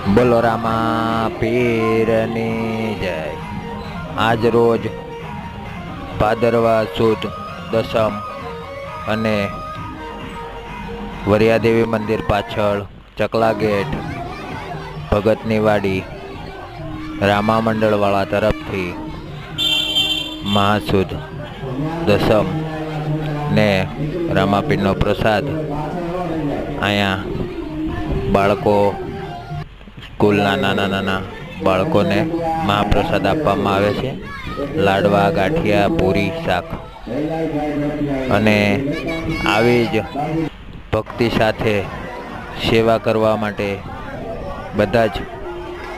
બોલો રામા પીરની જય। આજ રોજ ભાદરવા સુદ દસમ અને વરિયાદેવી મંદિર પાછળ ચકલા ગેટ ભગતની વાડી રામા મંડળવાળા તરફથી મહાસુદ દસમ ને રામાપીરનો પ્રસાદ અહીંયા બાળકો સ્કૂલના નાના બાળકોને મહાપ્રસાદ આપવામાં આવે છે। લાડવા, ગાંઠિયા, પૂરી, શાક અને આવી જ ભક્તિ સાથે સેવા કરવા માટે બધા જ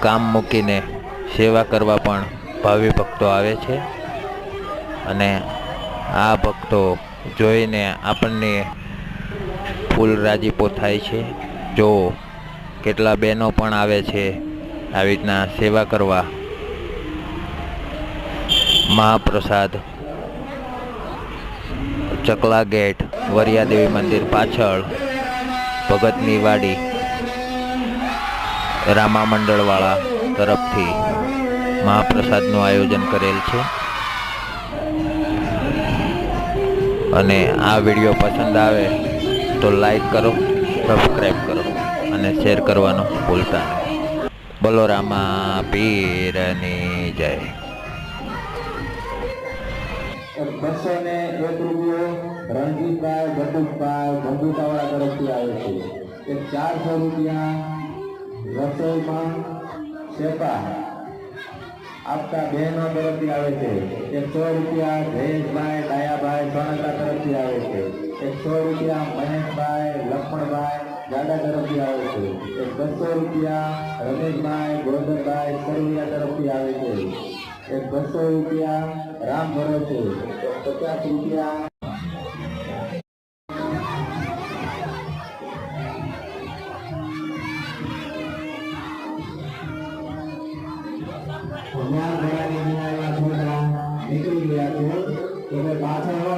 કામ મૂકીને સેવા કરવા પણ ભાવિ ભક્તો આવે છે અને આ ભક્તો જોઈને આપણને ફૂલ રાજીપો થાય છે। જો કેટલા બહેનો પણ આવે છે આવી રીતના સેવા કરવા। મહાપ્રસાદ ચકલા ગેટ વરિયાદેવી મંદિર પાછળ ભગતની વાડી રામા મંડળવાળા તરફથી મહાપ્રસાદનું આયોજન કરેલ છે અને આ વિડીયો પસંદ આવે તો લાઈક કરો, સબસ્ક્રાઈબ કરો અને શેર કરવાનું ભૂલતા નહીં। બોલો રામા પીરની જય। 201 રૂપિયો રણજીતભાઈ બટુકભાઈ ગંભીરતાવાળા તરફથી આવે છે। 400 રૂપિયા રસોઈમાં શેપા આપતા બહેનો તરફથી આવે છે। 100 રૂપિયા જયેશભાઈ ડાયાભાઈ સોનાતા તરફથી આવે છે। 100 રૂપિયા મહેશભાઈ લક્ષ્મણભાઈ ગાડા તરફથી આવે છે। 200 રૂપિયા રમેશભાઈ ગોરધનભાઈ સરવૈયા તરફથી આવે છે। 200 રૂપિયા રામ ભરોસે। 50 રૂપિયા નીકળી ગયા છે। પાછળ